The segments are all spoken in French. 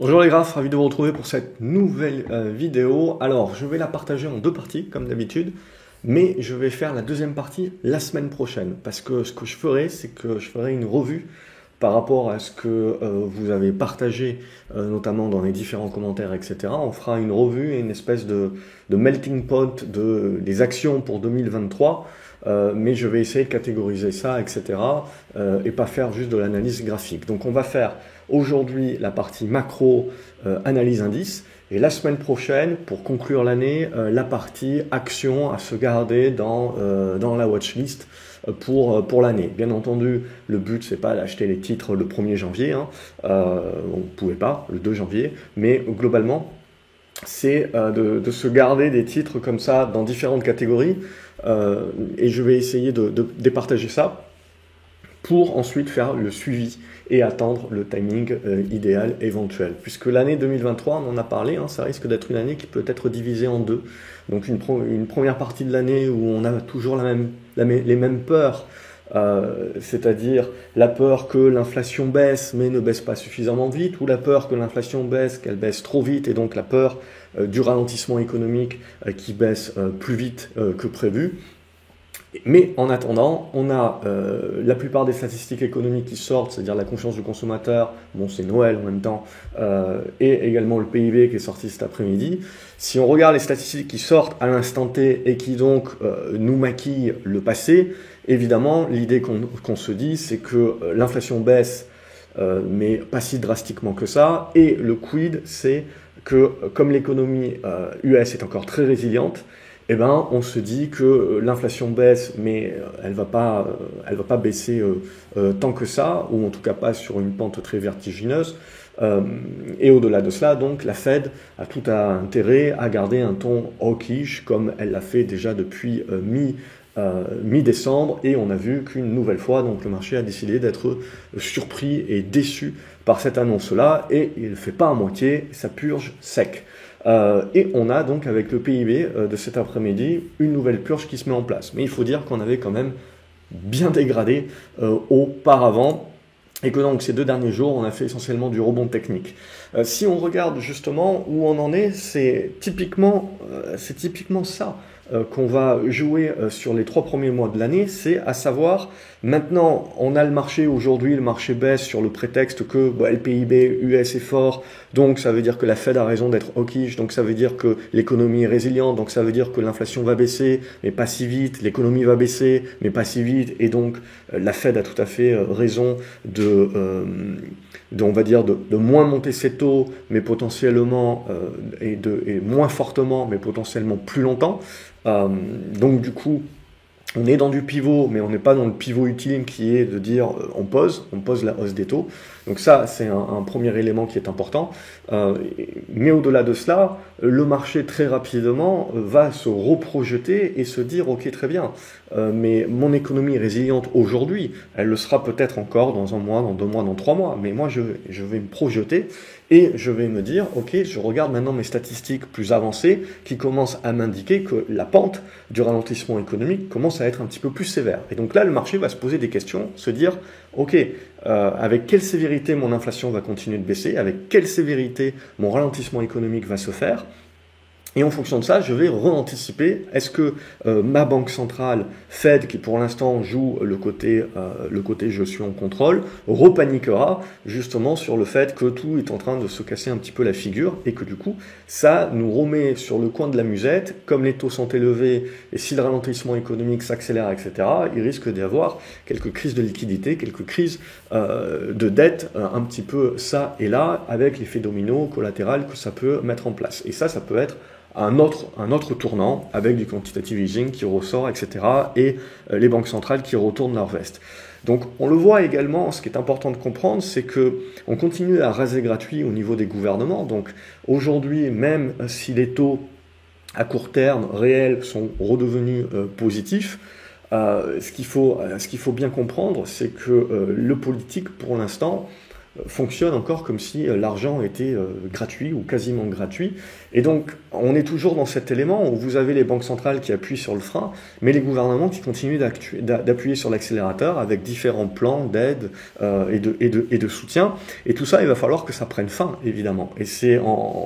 Bonjour les graphes, ravi de vous retrouver pour cette nouvelle vidéo. Alors, je vais la partager en deux parties, comme d'habitude, mais je vais faire la deuxième partie la semaine prochaine, parce que ce que je ferai, c'est que je ferai une revue par rapport à ce que vous avez partagé, notamment dans les différents commentaires, etc. On fera une revue et une espèce de melting pot des actions pour 2023, mais je vais essayer de catégoriser ça, etc. Et pas faire juste de l'analyse graphique. Donc on va faire aujourd'hui la partie macro, analyse indice, et la semaine prochaine, pour conclure l'année, la partie action à se garder dans la watchlist pour l'année. Bien entendu, le but, c'est pas d'acheter les titres le 1er janvier, hein. On ne pouvait pas, le 2 janvier, mais globalement, c'est de se garder des titres comme ça dans différentes catégories, et je vais essayer de départager ça pour ensuite faire le suivi et attendre le timing idéal éventuel. Puisque l'année 2023, on en a parlé, hein, ça risque d'être une année qui peut être divisée en deux. Donc une première partie de l'année où on a toujours les mêmes peurs, c'est-à-dire la peur que l'inflation baisse mais ne baisse pas suffisamment vite, ou la peur que l'inflation baisse, qu'elle baisse trop vite, et donc la peur du ralentissement économique qui baisse plus vite que prévu. Mais en attendant, on a la plupart des statistiques économiques qui sortent, c'est-à-dire la confiance du consommateur, bon c'est Noël en même temps, et également le PIB qui est sorti cet après-midi. Si on regarde les statistiques qui sortent à l'instant T et qui donc nous maquillent le passé, évidemment l'idée qu'on se dit c'est que l'inflation baisse, mais pas si drastiquement que ça, et le quid c'est que comme l'économie US est encore très résiliente, eh ben, on se dit que l'inflation baisse, mais elle va pas baisser tant que ça, ou en tout cas pas sur une pente très vertigineuse. Et au-delà de cela, donc, la Fed a tout intérêt à garder un ton hawkish, comme elle l'a fait déjà depuis mi-décembre, et on a vu qu'une nouvelle fois, donc, le marché a décidé d'être surpris et déçu par cette annonce-là, et il ne fait pas à moitié, ça purge sec. Et on a donc avec le PIB de cet après-midi une nouvelle purge qui se met en place. Mais il faut dire qu'on avait quand même bien dégradé auparavant, et que donc ces 2 derniers jours on a fait essentiellement du rebond technique. Si on regarde justement où on en est, c'est typiquement ça qu'on va jouer sur les 3 premiers mois de l'année, c'est à savoir, maintenant on a le marché aujourd'hui, le marché baisse sur le prétexte que le PIB US est fort, donc ça veut dire que la Fed a raison d'être hawkish, donc ça veut dire que l'économie est résiliente, donc ça veut dire que l'inflation va baisser, mais pas si vite, l'économie va baisser, mais pas si vite, et donc la Fed a tout à fait raison on va dire de moins monter ses taux, mais potentiellement, et moins fortement, mais potentiellement plus longtemps. Donc du coup, on est dans du pivot, mais on n'est pas dans le pivot utile qui est de dire on pose la hausse des taux. Donc ça, c'est un premier élément qui est important. Mais au-delà de cela, le marché très rapidement va se reprojeter et se dire ok, très bien, mais mon économie est résiliente aujourd'hui, elle le sera peut-être encore dans 1 mois, dans 2 mois, dans 3 mois, mais moi je vais me projeter et je vais me dire ok, je regarde maintenant mes statistiques plus avancées qui commencent à m'indiquer que la pente du ralentissement économique commence à être un petit peu plus sévère. Et donc là, le marché va se poser des questions, se dire ok, avec quelle sévérité mon inflation va continuer de baisser, avec quelle sévérité mon ralentissement économique va se faire. Et en fonction de ça, je vais re-anticiper, est-ce que ma banque centrale, Fed, qui pour l'instant joue le côté je suis en contrôle, repaniquera justement sur le fait que tout est en train de se casser un petit peu la figure, et que du coup, ça nous remet sur le coin de la musette, comme les taux sont élevés, et si le ralentissement économique s'accélère, etc., il risque d'y avoir quelques crises de liquidité, quelques crises de dette, un petit peu ça et là, avec l'effet domino collatéral que ça peut mettre en place. Et ça peut être un autre tournant avec du quantitative easing qui ressort, etc. et les banques centrales qui retournent leur veste. Donc on le voit également, ce qui est important de comprendre, c'est que on continue à raser gratuit au niveau des gouvernements. Donc aujourd'hui, même si les taux à court terme réels sont redevenus positifs, ce qu'il faut bien comprendre, c'est que le politique, pour l'instant, fonctionne encore comme si l'argent était gratuit ou quasiment gratuit. Et donc, on est toujours dans cet élément où vous avez les banques centrales qui appuient sur le frein, mais les gouvernements qui continuent d'appuyer sur l'accélérateur avec différents plans d'aide et de soutien. Et tout ça, il va falloir que ça prenne fin, évidemment. Et c'est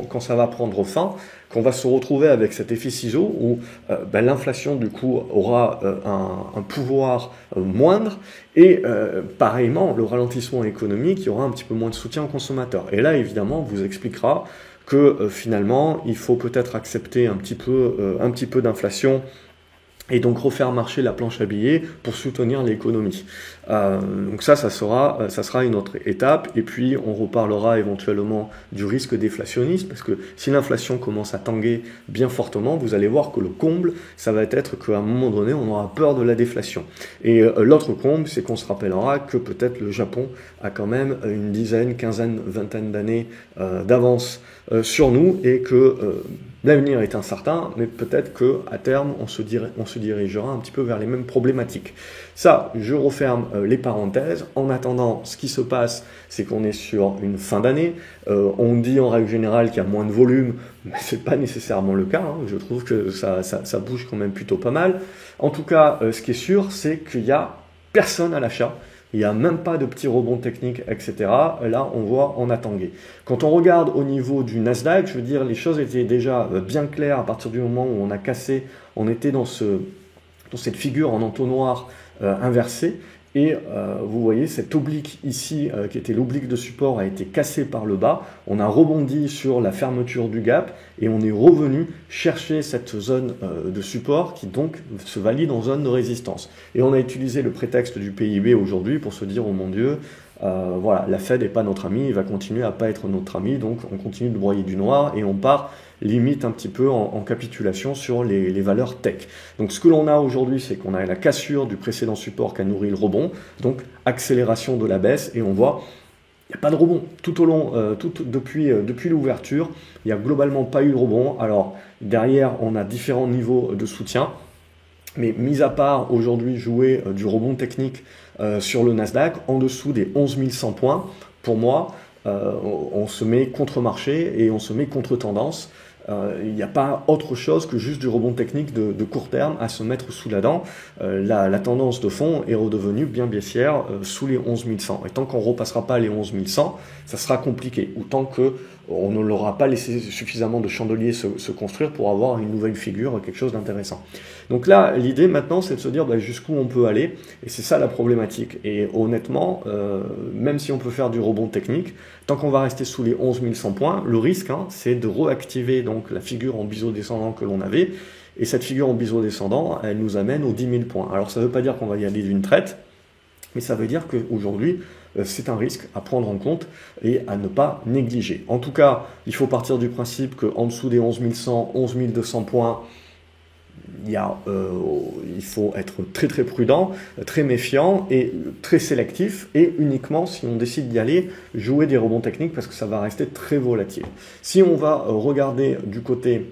quand ça va prendre fin qu'on va se retrouver avec cet effet ciseau où l'inflation, du coup, aura un pouvoir moindre et pareillement, le ralentissement économique, il y aura un petit peu moins de soutien aux consommateurs. Et là, évidemment, on vous expliquera que finalement, il faut peut-être accepter un petit peu d'inflation et donc refaire marcher la planche à billets pour soutenir l'économie. Donc ça sera une autre étape. Et puis on reparlera éventuellement du risque déflationniste, parce que si l'inflation commence à tanguer bien fortement, vous allez voir que le comble, ça va être qu'à un moment donné, on aura peur de la déflation. Et l'autre comble, c'est qu'on se rappellera que peut-être le Japon a quand même une dizaine, quinzaine, vingtaine d'années d'avance sur nous, et que l'avenir est incertain, mais peut-être qu'à terme, on se dirigera un petit peu vers les mêmes problématiques. Ça, je referme les parenthèses. En attendant, ce qui se passe, c'est qu'on est sur une fin d'année. On dit en règle générale qu'il y a moins de volume, mais ce n'est pas nécessairement le cas. Je trouve que ça bouge quand même plutôt pas mal. En tout cas, ce qui est sûr, c'est qu'il n'y a personne à l'achat. Il n'y a même pas de petits rebonds techniques, etc. Là, on voit, on a tangué. Quand on regarde au niveau du Nasdaq, je veux dire, les choses étaient déjà bien claires à partir du moment où on a cassé, on était dans cette figure en entonnoir inversé. Et vous voyez, cette oblique ici, qui était l'oblique de support, a été cassée par le bas. On a rebondi sur la fermeture du gap et on est revenu chercher cette zone de support qui donc se valide en zone de résistance. Et on a utilisé le prétexte du PIB aujourd'hui pour se dire, oh mon Dieu, voilà, la Fed n'est pas notre ami, il va continuer à pas être notre ami, donc on continue de broyer du noir et on part limite un petit peu en capitulation sur les valeurs tech. Donc ce que l'on a aujourd'hui, c'est qu'on a la cassure du précédent support qui a nourri le rebond, donc accélération de la baisse, et on voit il n'y a pas de rebond tout au long, depuis l'ouverture, il n'y a globalement pas eu de rebond. Alors derrière, on a différents niveaux de soutien, mais mis à part aujourd'hui jouer du rebond technique sur le Nasdaq, en dessous des 11 100 points, pour moi, on se met contre marché et on se met contre tendance. Il n'y a pas autre chose que juste du rebond technique de court terme à se mettre sous la dent. La tendance de fond est redevenue bien baissière sous les 11 100. Et tant qu'on ne repassera pas les 11 100, ça sera compliqué. Ou tant qu'on ne l'aura pas laissé suffisamment de chandeliers se construire pour avoir une nouvelle figure, quelque chose d'intéressant. Donc là, l'idée maintenant, c'est de se dire jusqu'où on peut aller. Et c'est ça la problématique. Et honnêtement, même si on peut faire du rebond technique, tant qu'on va rester sous les 11 100 points, le risque, c'est de réactiver donc la figure en biseau descendant que l'on avait. Et cette figure en biseau descendant, elle nous amène aux 10 000 points. Alors ça ne veut pas dire qu'on va y aller d'une traite, mais ça veut dire qu'aujourd'hui, c'est un risque à prendre en compte et à ne pas négliger. En tout cas, il faut partir du principe qu'en dessous des 11 100, 11 200 points, il faut être très très prudent, très méfiant et très sélectif, et uniquement si on décide d'y aller, jouer des rebonds techniques parce que ça va rester très volatile. Si on va regarder du côté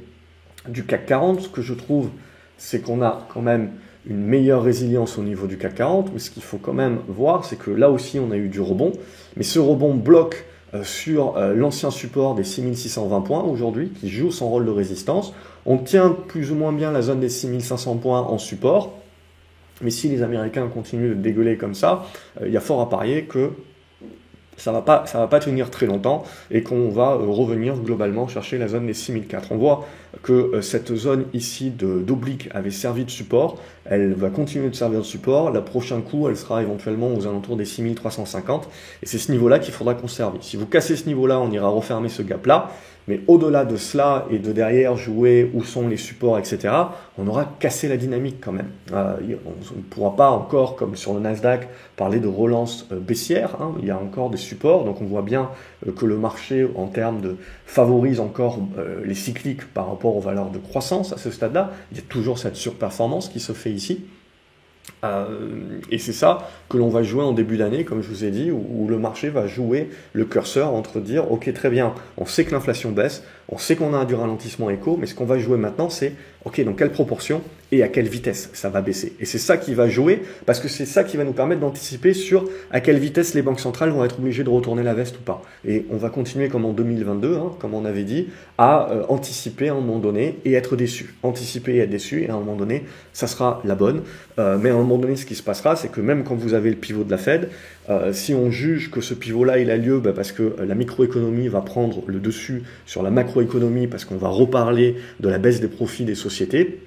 du CAC 40, ce que je trouve, c'est qu'on a quand même une meilleure résilience au niveau du CAC 40, mais ce qu'il faut quand même voir, c'est que là aussi on a eu du rebond, mais ce rebond bloque sur l'ancien support des 6620 points aujourd'hui, qui joue son rôle de résistance. On tient plus ou moins bien la zone des 6500 points en support, mais si les Américains continuent de dégueuler comme ça, il y a fort à parier que ça va pas tenir très longtemps et qu'on va revenir globalement chercher la zone des 6004. On voit que cette zone ici d'oblique avait servi de support, elle va continuer de servir de support, la prochain coup elle sera éventuellement aux alentours des 6350 et c'est ce niveau-là qu'il faudra conserver. Si vous cassez ce niveau-là, on ira refermer ce gap-là, mais au-delà de cela et de derrière jouer où sont les supports, etc., on aura cassé la dynamique quand même. On ne pourra pas encore, comme sur le Nasdaq, parler de relance baissière. Il y a encore des supports, donc on voit bien que le marché, en termes favorise encore les cycliques par rapport aux valeurs de croissance à ce stade-là. Il y a toujours cette surperformance qui se fait ici. Et c'est ça que l'on va jouer en début d'année, comme je vous ai dit, où le marché va jouer le curseur entre dire ok, très bien, on sait que l'inflation baisse, on sait qu'on a du ralentissement éco, mais ce qu'on va jouer maintenant, c'est ok, dans quelle proportion et à quelle vitesse ça va baisser. Et c'est ça qui va jouer, parce que c'est ça qui va nous permettre d'anticiper sur à quelle vitesse les banques centrales vont être obligées de retourner la veste ou pas. Et on va continuer comme en 2022, comme on avait dit, à anticiper à un moment donné et être déçu. Anticiper et être déçu, et à un moment donné, ça sera la bonne. Mais à un moment donné, ce qui se passera, c'est que même quand vous avez le pivot de la Fed, si on juge que ce pivot-là, il a lieu parce que la microéconomie va prendre le dessus sur la macroéconomie, parce qu'on va reparler de la baisse des profits des sociétés,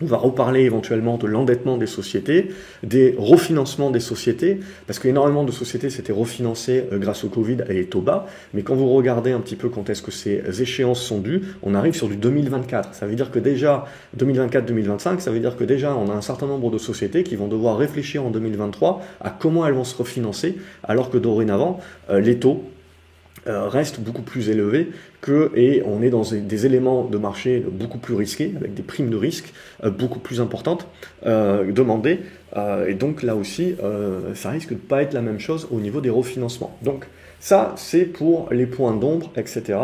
on va reparler éventuellement de l'endettement des sociétés, des refinancements des sociétés, parce qu'énormément de sociétés s'étaient refinancées grâce au Covid et taux bas, mais quand vous regardez un petit peu quand est-ce que ces échéances sont dues, on arrive sur du 2024. Ça veut dire que déjà, 2024-2025, ça veut dire que déjà on a un certain nombre de sociétés qui vont devoir réfléchir en 2023 à comment elles vont se refinancer, alors que dorénavant, les taux reste beaucoup plus élevé et on est dans des éléments de marché beaucoup plus risqués, avec des primes de risque beaucoup plus importantes demandées, et donc là aussi, ça risque de ne pas être la même chose au niveau des refinancements. Donc ça, c'est pour les points d'ombre, etc.,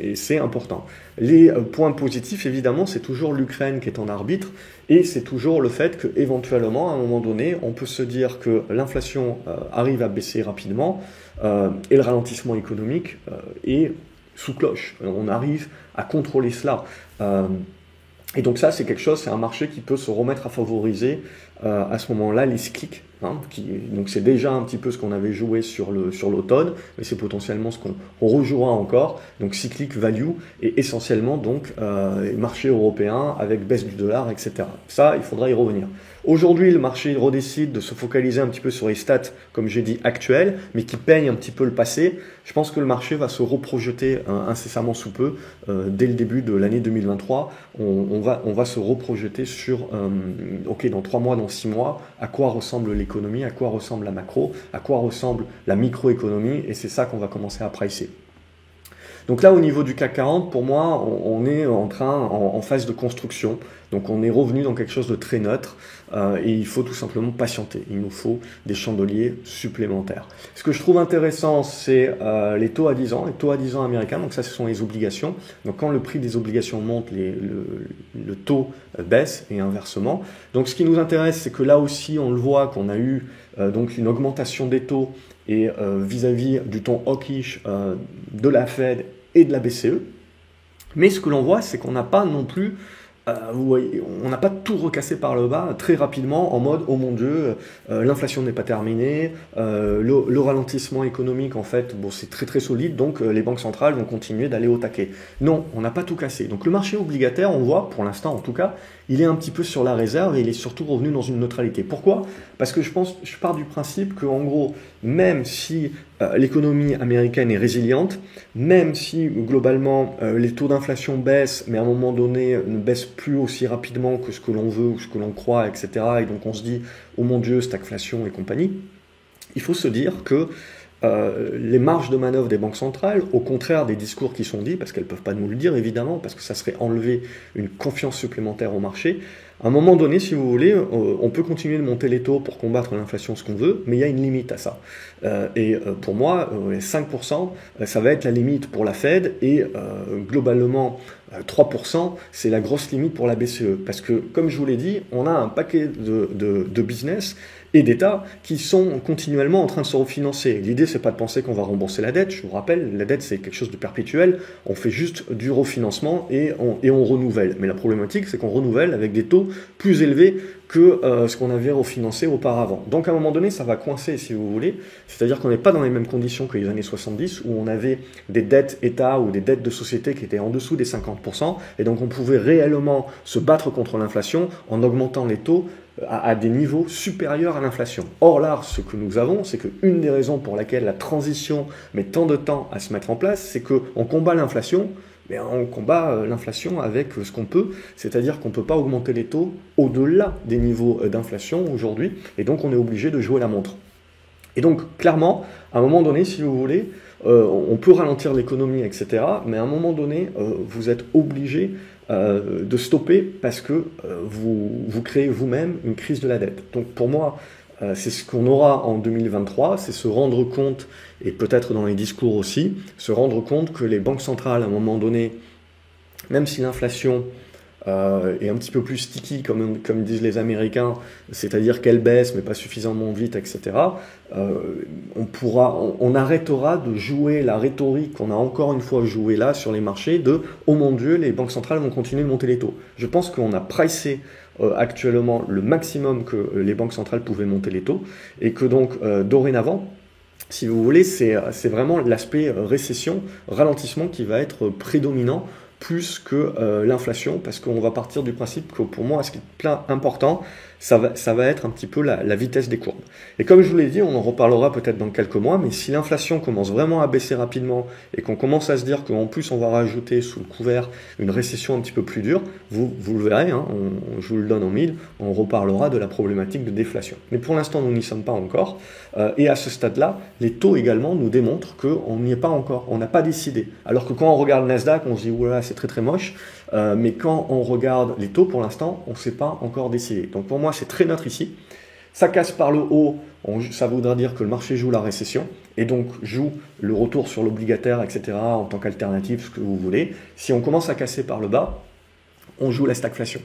et c'est important. Les points positifs, évidemment, c'est toujours l'Ukraine qui est en arbitre, et c'est toujours le fait qu'éventuellement, à un moment donné, on peut se dire que l'inflation arrive à baisser rapidement, et le ralentissement économique est sous cloche. On arrive à contrôler cela. Et donc ça, c'est quelque chose, c'est un marché qui peut se remettre à favoriser à ce moment-là les cycliques. Donc c'est déjà un petit peu ce qu'on avait joué sur l'automne, mais c'est potentiellement ce qu'on rejouera encore. Donc cyclique value et essentiellement donc marché européen avec baisse du dollar, etc. Ça, il faudra y revenir. Aujourd'hui, le marché redécide de se focaliser un petit peu sur les stats, comme j'ai dit, actuelles, mais qui peignent un petit peu le passé. Je pense que le marché va se reprojeter incessamment sous peu, dès le début de l'année 2023. On va se reprojeter sur, dans 3 mois, dans 6 mois, à quoi ressemble l'économie, à quoi ressemble la macro, à quoi ressemble la microéconomie, et c'est ça qu'on va commencer à pricer. Donc là, au niveau du CAC 40, pour moi, on est en phase de construction. Donc on est revenu dans quelque chose de très neutre et il faut tout simplement patienter. Il nous faut des chandeliers supplémentaires. Ce que je trouve intéressant, c'est les taux à 10 ans, les taux à 10 ans américains. Donc ça, ce sont les obligations. Donc quand le prix des obligations monte, le taux baisse et inversement. Donc ce qui nous intéresse, c'est que là aussi, on le voit qu'on a eu donc une augmentation des taux et vis-à-vis du ton hawkish de la Fed et de la BCE. Mais ce que l'on voit, c'est qu'on n'a pas non plus, vous voyez, on n'a pas tout recassé par le bas très rapidement en mode « Oh mon Dieu, l'inflation n'est pas terminée, le ralentissement économique, en fait, bon, c'est très très solide, donc les banques centrales vont continuer d'aller au taquet. » Non, on n'a pas tout cassé. Donc le marché obligataire, on voit, pour l'instant en tout cas, il est un petit peu sur la réserve et il est surtout revenu dans une neutralité. Pourquoi ? Parce que je pars du principe qu'en gros, même si l'économie américaine est résiliente, même si globalement les taux d'inflation baissent, mais à un moment donné ne baissent plus aussi rapidement que ce que l'on veut ou ce que l'on croit, etc. Et donc on se dit, oh mon Dieu, stagflation et compagnie, il faut se dire que les marges de manœuvre des banques centrales, au contraire des discours qui sont dits, parce qu'elles ne peuvent pas nous le dire évidemment, parce que ça serait enlever une confiance supplémentaire au marché, à un moment donné, si vous voulez, on peut continuer de monter les taux pour combattre l'inflation, ce qu'on veut, mais il y a une limite à ça. Pour moi, 5%, ça va être la limite pour la Fed, et globalement, 3%, c'est la grosse limite pour la BCE. Parce que, comme je vous l'ai dit, on a un paquet de business et d'États qui sont continuellement en train de se refinancer. L'idée, c'est pas de penser qu'on va rembourser la dette. Je vous rappelle, la dette, c'est quelque chose de perpétuel. On fait juste du refinancement et on renouvelle. Mais la problématique, c'est qu'on renouvelle avec des taux plus élevés que ce qu'on avait refinancé auparavant. Donc à un moment donné, ça va coincer, si vous voulez. C'est-à-dire qu'on n'est pas dans les mêmes conditions que les années 70, où on avait des dettes État ou des dettes de société qui étaient en dessous des 50%, et donc on pouvait réellement se battre contre l'inflation en augmentant les taux à des niveaux supérieurs à l'inflation. Or là, ce que nous avons, c'est qu'une des raisons pour laquelle la transition met tant de temps à se mettre en place, c'est qu'on combat l'inflation, mais on combat l'inflation avec ce qu'on peut, c'est-à-dire qu'on ne peut pas augmenter les taux au-delà des niveaux d'inflation aujourd'hui, et donc on est obligé de jouer la montre. Et donc, clairement, à un moment donné, si vous voulez, on peut ralentir l'économie, etc., mais à un moment donné, vous êtes obligé de stopper parce que vous créez vous-même une crise de la dette. Donc pour moi, c'est ce qu'on aura en 2023, c'est se rendre compte, et peut-être dans les discours aussi, se rendre compte que les banques centrales, à un moment donné, même si l'inflation et un petit peu plus sticky, comme disent les Américains, c'est-à-dire qu'elle baisse mais pas suffisamment vite, etc., on arrêtera de jouer la rhétorique qu'on a encore une fois joué là sur les marchés de « Oh mon Dieu, les banques centrales vont continuer de monter les taux ». Je pense qu'on a pricé actuellement le maximum que les banques centrales pouvaient monter les taux, et que donc dorénavant, si vous voulez, c'est vraiment l'aspect récession, ralentissement qui va être prédominant plus que l'inflation, parce qu'on va partir du principe que pour moi, ce qui est plein important, ça va être un petit peu la vitesse des courbes. Et comme je vous l'ai dit, on en reparlera peut-être dans quelques mois, mais si l'inflation commence vraiment à baisser rapidement et qu'on commence à se dire qu'en plus on va rajouter sous le couvert une récession un petit peu plus dure, vous le verrez, hein, je vous le donne en mille, on reparlera de la problématique de déflation. Mais pour l'instant, nous n'y sommes pas encore, et à ce stade-là, les taux également nous démontrent qu'on n'y est pas encore, on n'a pas décidé. Alors que quand on regarde le Nasdaq, on se dit « Oula, c'est très très moche », mais quand on regarde les taux, pour l'instant, on ne s'est pas encore décidé. Donc pour moi, c'est très neutre ici. Ça casse par le haut, ça voudra dire que le marché joue la récession, et donc joue le retour sur l'obligataire, etc., en tant qu'alternative, ce que vous voulez. Si on commence à casser par le bas, on joue la stagflation.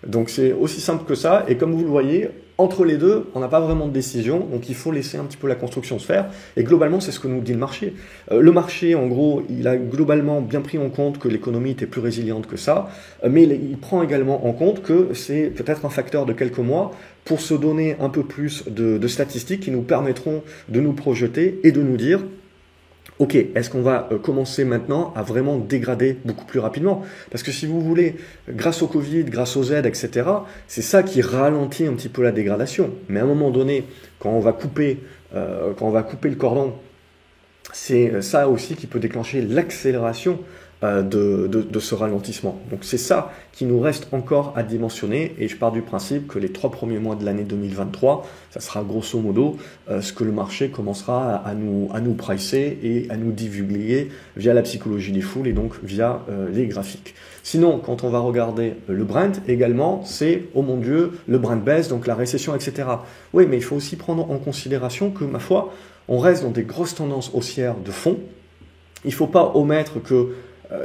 Donc c'est aussi simple que ça, et comme vous le voyez, entre les deux, on n'a pas vraiment de décision, donc il faut laisser un petit peu la construction se faire, et globalement, c'est ce que nous dit le marché. Le marché, en gros, il a globalement bien pris en compte que l'économie était plus résiliente que ça, mais il prend également en compte que c'est peut-être un facteur de quelques mois pour se donner un peu plus de statistiques qui nous permettront de nous projeter et de nous dire ok, est-ce qu'on va commencer maintenant à vraiment dégrader beaucoup plus rapidement? Parce que si vous voulez, grâce au Covid, grâce aux aides, etc., c'est ça qui ralentit un petit peu la dégradation. Mais à un moment donné, quand on va couper le cordon, c'est ça aussi qui peut déclencher l'accélération de ce ralentissement. Donc c'est ça qui nous reste encore à dimensionner, et je pars du principe que les 3 premiers mois de l'année 2023, ça sera grosso modo ce que le marché commencera à nous pricer et à nous divulguer via la psychologie des foules et donc via les graphiques. Sinon, quand on va regarder le Brent également, c'est « Oh mon Dieu, le Brent baisse, donc la récession, etc. » Oui, mais il faut aussi prendre en considération que, ma foi, on reste dans des grosses tendances haussières de fond. Il ne faut pas omettre que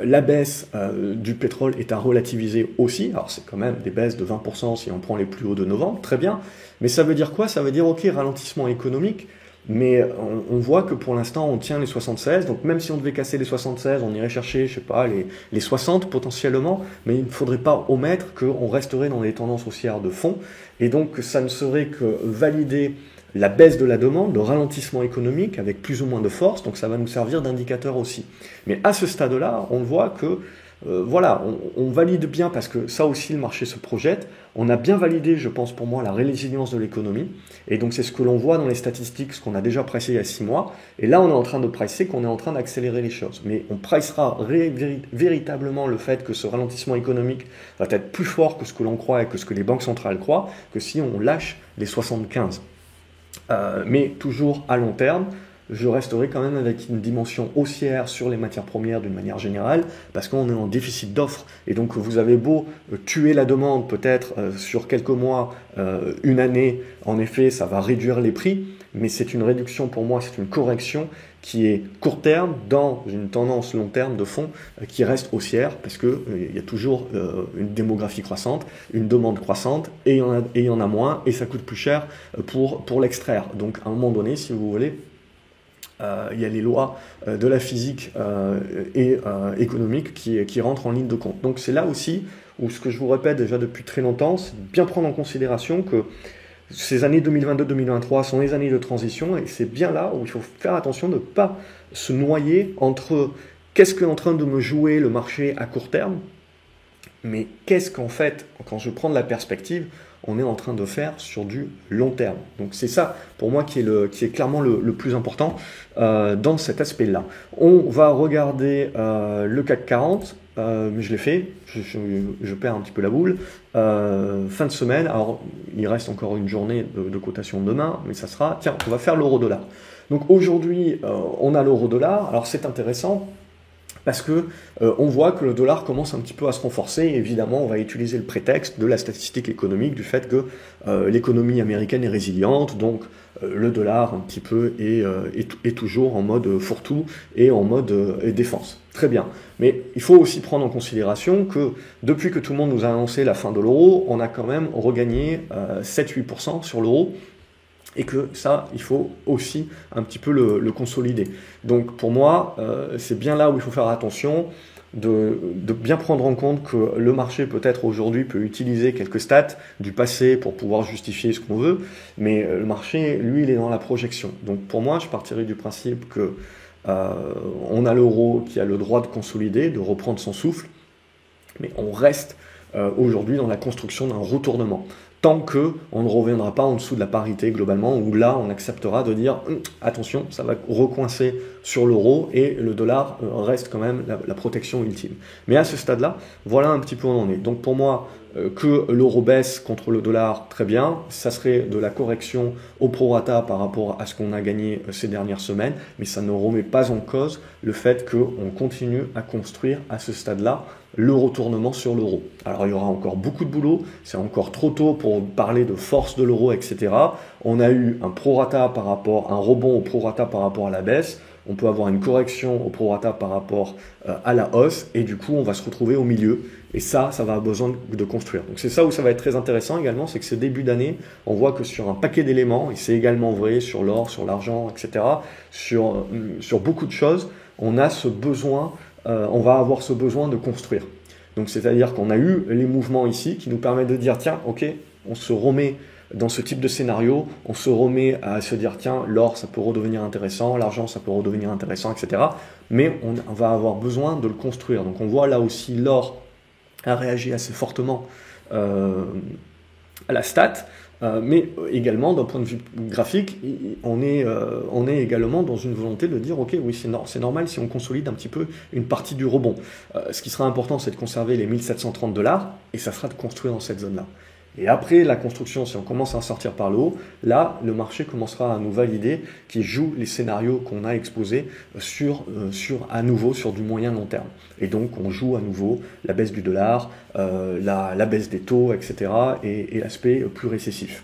la baisse du pétrole est à relativiser aussi. Alors c'est quand même des baisses de 20% si on prend les plus hauts de novembre, très bien. Mais ça veut dire quoi? Ça veut dire ok, ralentissement économique, mais on voit que pour l'instant on tient les 76. Donc même si on devait casser les 76, on irait chercher, je sais pas, les 60 potentiellement, mais il ne faudrait pas omettre qu'on resterait dans les tendances haussières de fond. Et donc ça ne serait que valider la baisse de la demande, le ralentissement économique avec plus ou moins de force, donc ça va nous servir d'indicateur aussi. Mais à ce stade-là, on voit que voilà, on valide bien, parce que ça aussi le marché se projette, on a bien validé, je pense pour moi, la résilience de l'économie, et donc c'est ce que l'on voit dans les statistiques, ce qu'on a déjà pricé il y a 6 mois, et là on est en train de pricer qu'on est en train d'accélérer les choses. Mais on pricera véritablement le fait que ce ralentissement économique va être plus fort que ce que l'on croit et que ce que les banques centrales croient, que si on lâche les 75. Mais toujours à long terme, je resterai quand même avec une dimension haussière sur les matières premières d'une manière générale, parce qu'on est en déficit d'offres, et donc vous avez beau tuer la demande peut-être sur quelques mois, une année, en effet ça va réduire les prix, mais c'est une réduction pour moi, c'est une correction qui est court terme dans une tendance long terme de fond qui reste haussière, parce qu'il y a toujours une démographie croissante, une demande croissante, et il y en a moins, et ça coûte plus cher pour l'extraire. Donc à un moment donné, si vous voulez, il y a les lois de la physique et économique qui rentrent en ligne de compte. Donc c'est là aussi où, ce que je vous répète déjà depuis très longtemps, c'est de bien prendre en considération que ces années 2022-2023 sont les années de transition, et c'est bien là où il faut faire attention de ne pas se noyer entre qu'est-ce qu'est en train de me jouer le marché à court terme, mais qu'est-ce qu'en fait, quand je prends de la perspective, on est en train de faire sur du long terme. Donc c'est ça, pour moi, qui est clairement le plus important dans cet aspect-là. On va regarder le CAC 40, mais je l'ai fait, je perds un petit peu la boule. Fin de semaine, alors il reste encore une journée de cotation demain, mais ça sera, tiens, on va faire l'euro-dollar. Donc aujourd'hui, on a l'euro-dollar, alors c'est intéressant, parce que on voit que le dollar commence un petit peu à se renforcer. Et évidemment, on va utiliser le prétexte de la statistique économique, du fait que l'économie américaine est résiliente, donc le dollar un petit peu est toujours en mode fourre-tout et en mode défense. Très bien. Mais il faut aussi prendre en considération que depuis que tout le monde nous a annoncé la fin de l'euro, on a quand même regagné 7-8% sur l'euro. Et que ça, il faut aussi un petit peu le consolider. Donc pour moi, c'est bien là où il faut faire attention, de bien prendre en compte que le marché peut-être aujourd'hui peut utiliser quelques stats du passé pour pouvoir justifier ce qu'on veut, mais le marché, lui, il est dans la projection. Donc pour moi, je partirai du principe que on a l'euro qui a le droit de consolider, de reprendre son souffle, mais on reste aujourd'hui dans la construction d'un retournement. Tant qu'on ne reviendra pas en dessous de la parité globalement, où là on acceptera de dire attention, ça va recoincer sur l'euro et le dollar reste quand même la protection ultime. Mais à ce stade-là, voilà un petit peu où on en est. Donc pour moi, que l'euro baisse contre le dollar, très bien, ça serait de la correction au prorata par rapport à ce qu'on a gagné ces dernières semaines, mais ça ne remet pas en cause le fait qu'on continue à construire à ce stade-là le retournement sur l'euro. Alors il y aura encore beaucoup de boulot, c'est encore trop tôt pour parler de force de l'euro, etc. On a eu un prorata par rapport, un rebond au prorata par rapport à la baisse, on peut avoir une correction au prorata par rapport à la hausse, et du coup on va se retrouver au milieu, et ça va avoir besoin de construire. Donc c'est ça où ça va être très intéressant également, c'est que ce début d'année, on voit que sur un paquet d'éléments, et c'est également vrai sur l'or, sur l'argent, etc., sur beaucoup de choses, on a ce besoin, on va avoir ce besoin de construire. Donc c'est-à-dire qu'on a eu les mouvements ici qui nous permettent de dire tiens, ok, on se remet dans ce type de scénario, on se remet à se dire tiens, l'or ça peut redevenir intéressant, l'argent ça peut redevenir intéressant, etc. Mais on va avoir besoin de le construire. Donc on voit là aussi l'or a réagi assez fortement à la stat, mais également d'un point de vue graphique, on est également dans une volonté de dire ok, oui c'est normal si on consolide un petit peu une partie du rebond. Ce qui sera important, c'est de conserver les 1730 $, et ça sera de construire dans cette zone-là. Et après la construction, si on commence à sortir par le haut, là, le marché commencera à nous valider qui joue les scénarios qu'on a exposés à nouveau sur du moyen long terme. Et donc, on joue à nouveau la baisse du dollar, la baisse des taux, etc. et l'aspect plus récessif.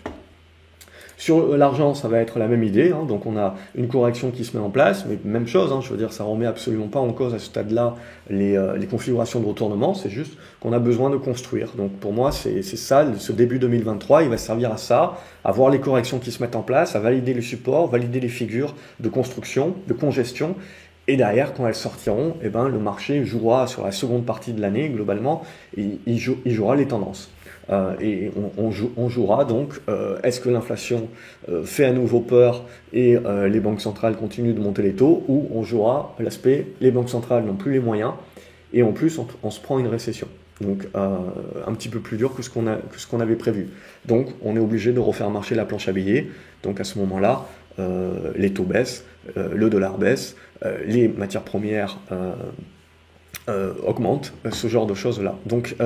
Sur l'argent, ça va être la même idée, hein, donc on a une correction qui se met en place, mais même chose, hein, je veux dire, ça ne remet absolument pas en cause à ce stade-là les configurations de retournement, c'est juste qu'on a besoin de construire. Donc pour moi, c'est ça, ce début 2023, il va servir à ça, à voir les corrections qui se mettent en place, à valider les supports, valider les figures de construction, de congestion, et derrière, quand elles sortiront, eh ben, le marché jouera sur la seconde partie de l'année, globalement, il jouera les tendances. Et on jouera donc, est-ce que l'inflation fait à nouveau peur et les banques centrales continuent de monter les taux, ou on jouera l'aspect, les banques centrales n'ont plus les moyens, et en plus on se prend une récession. Donc un petit peu plus dur que ce qu'on avait prévu. Donc on est obligé de refaire marcher la planche à billets, donc à ce moment-là, les taux baissent, le dollar baisse, les matières premières augmente, ce genre de choses-là. Donc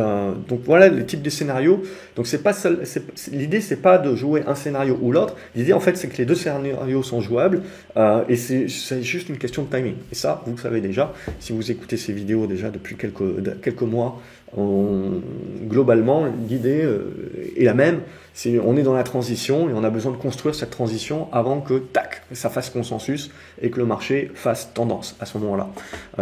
voilà le type de scénario. Donc l'idée, c'est pas de jouer un scénario ou l'autre. L'idée, en fait, c'est que les deux scénarios sont jouables et c'est juste une question de timing. Et ça, vous le savez déjà, si vous écoutez ces vidéos déjà depuis quelques mois, globalement, l'idée est la même. On est dans la transition et on a besoin de construire cette transition avant que, tac, ça fasse consensus et que le marché fasse tendance à ce moment-là.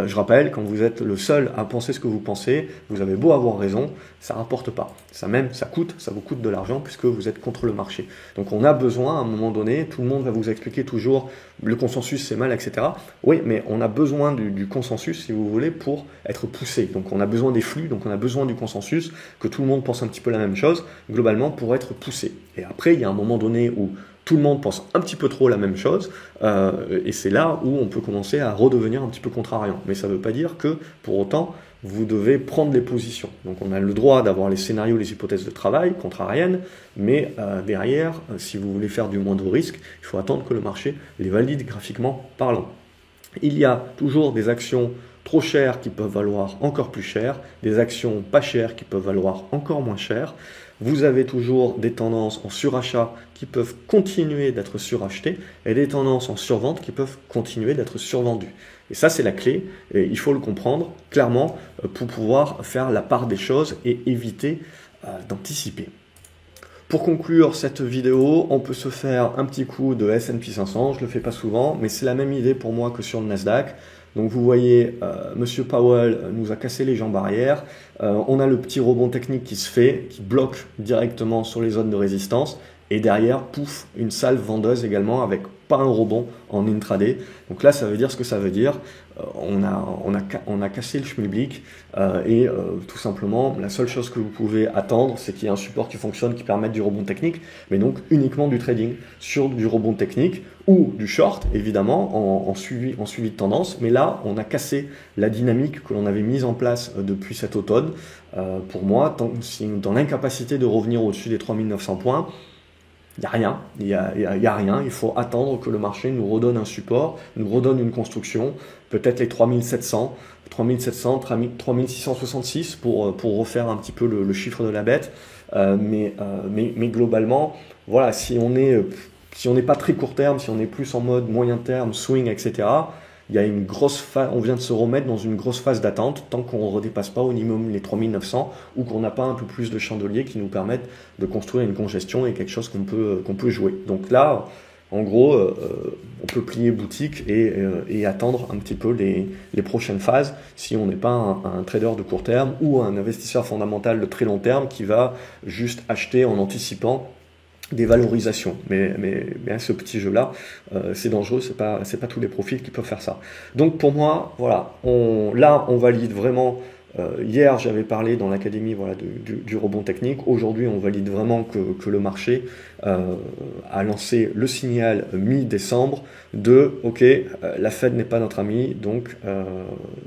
Je rappelle, quand vous êtes le seul à penser ce que vous pensez, vous avez beau avoir raison, ça ne rapporte pas. Ça vous coûte de l'argent puisque vous êtes contre le marché. Donc on a besoin, à un moment donné, tout le monde va vous expliquer toujours le consensus c'est mal, etc. Oui, mais on a besoin du consensus, si vous voulez, pour être poussé. Donc on a besoin des flux, donc on a besoin du consensus, que tout le monde pense un petit peu la même chose, globalement, pour être poussé. Et après, il y a un moment donné où tout le monde pense un petit peu trop la même chose, et c'est là où on peut commencer à redevenir un petit peu contrariant. Mais ça ne veut pas dire que, pour autant, vous devez prendre les positions. Donc on a le droit d'avoir les scénarios, les hypothèses de travail contrariennes, mais derrière, si vous voulez faire du moindre risque, il faut attendre que le marché les valide graphiquement parlant. Il y a toujours des actions trop chères qui peuvent valoir encore plus cher, des actions pas chères qui peuvent valoir encore moins cher. Vous avez toujours des tendances en surachat qui peuvent continuer d'être surachetées et des tendances en survente qui peuvent continuer d'être survendues. Et ça, c'est la clé, et il faut le comprendre clairement pour pouvoir faire la part des choses et éviter d'anticiper. Pour conclure cette vidéo, on peut se faire un petit coup de S&P 500, je ne le fais pas souvent, mais c'est la même idée pour moi que sur le Nasdaq. Donc vous voyez, Monsieur Powell nous a cassé les jambes arrière, on a le petit rebond technique qui se fait, qui bloque directement sur les zones de résistance, et derrière, pouf, une salve vendeuse également avec pas un rebond en intraday. Donc là, ça veut dire ce que ça veut dire. On a cassé le schmilblick et tout simplement, la seule chose que vous pouvez attendre, c'est qu'il y ait un support qui fonctionne, qui permette du rebond technique, mais donc uniquement du trading sur du rebond technique ou du short, évidemment, en suivi de tendance. Mais là, on a cassé la dynamique que l'on avait mise en place depuis cet automne. Pour moi, dans l'incapacité de revenir au-dessus des 3900 points, il n'y a rien, il y a rien, il faut attendre que le marché nous redonne un support, nous redonne une construction, peut-être les 3700, 3666 pour refaire un petit peu le chiffre de la bête, mais globalement, voilà, si on n'est pas très court terme, si on est plus en mode moyen terme, swing, etc., il y a une grosse phase, on vient de se remettre dans une grosse phase d'attente tant qu'on ne redépasse pas au minimum les 3900 ou qu'on n'a pas un peu plus de chandeliers qui nous permettent de construire une congestion et quelque chose qu'on peut jouer. Donc là, en gros, on peut plier boutique et attendre un petit peu les prochaines phases si on n'est pas un trader de court terme ou un investisseur fondamental de très long terme qui va juste acheter en anticipant des valorisations, mais ce petit jeu-là, c'est dangereux, c'est pas tous les profils qui peuvent faire ça. Donc pour moi, voilà, on valide vraiment. Hier, j'avais parlé dans l'académie du rebond technique. Aujourd'hui, on valide vraiment que le marché a lancé le signal mi-décembre de « Ok, la Fed n'est pas notre ami, donc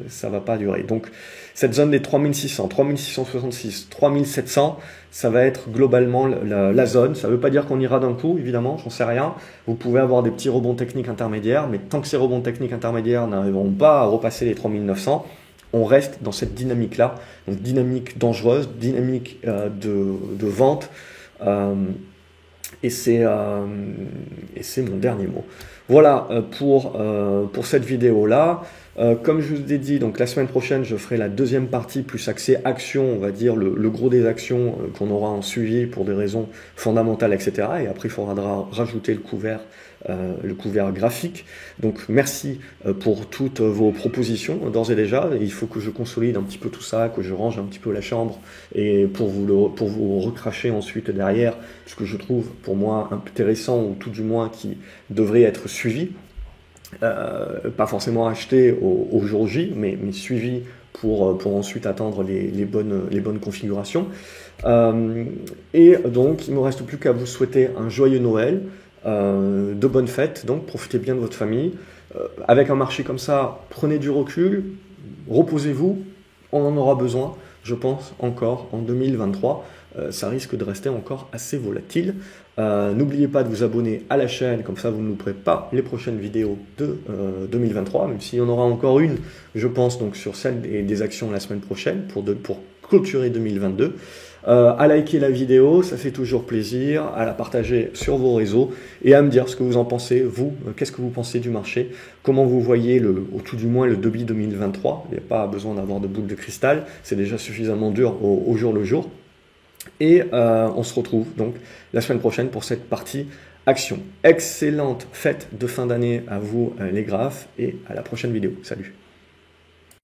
ça va pas durer ». Donc cette zone des 3600, 3666, 3700, ça va être globalement la zone. Ça ne veut pas dire qu'on ira d'un coup, évidemment, j'en sais rien. Vous pouvez avoir des petits rebonds techniques intermédiaires, mais tant que ces rebonds techniques intermédiaires n'arriveront pas à repasser les 3900, on reste dans cette dynamique-là, donc dynamique dangereuse, dynamique de vente, et c'est mon dernier mot. Voilà pour cette vidéo-là. Comme je vous ai dit, donc la semaine prochaine, je ferai la deuxième partie plus axée action, on va dire le gros des actions qu'on aura en suivi pour des raisons fondamentales, etc. Et après, il faudra rajouter le couvert graphique. Donc merci pour toutes vos propositions d'ores et déjà. Il faut que je consolide un petit peu tout ça, que je range un petit peu la chambre et pour vous recracher ensuite derrière ce que je trouve pour moi intéressant ou tout du moins qui devrait être suivi. Pas forcément acheté au jour J, mais suivi pour ensuite attendre les bonnes configurations. Et donc, il ne me reste plus qu'à vous souhaiter un joyeux Noël, de bonnes fêtes, donc profitez bien de votre famille. Avec un marché comme ça, prenez du recul, reposez-vous, on en aura besoin, je pense, encore en 2023. Ça risque de rester encore assez volatile. N'oubliez pas de vous abonner à la chaîne, comme ça vous ne louperez pas les prochaines vidéos de 2023, même s'il y en aura encore une, je pense, donc sur celle des actions la semaine prochaine pour clôturer 2022. À liker la vidéo, ça fait toujours plaisir, à la partager sur vos réseaux et à me dire ce que vous en pensez, vous, qu'est-ce que vous pensez du marché, comment vous voyez au tout du moins le début 2023, il n'y a pas besoin d'avoir de boule de cristal, c'est déjà suffisamment dur au jour le jour. Et on se retrouve donc la semaine prochaine pour cette partie action. Excellente fête de fin d'année à vous les graphes et à la prochaine vidéo. Salut!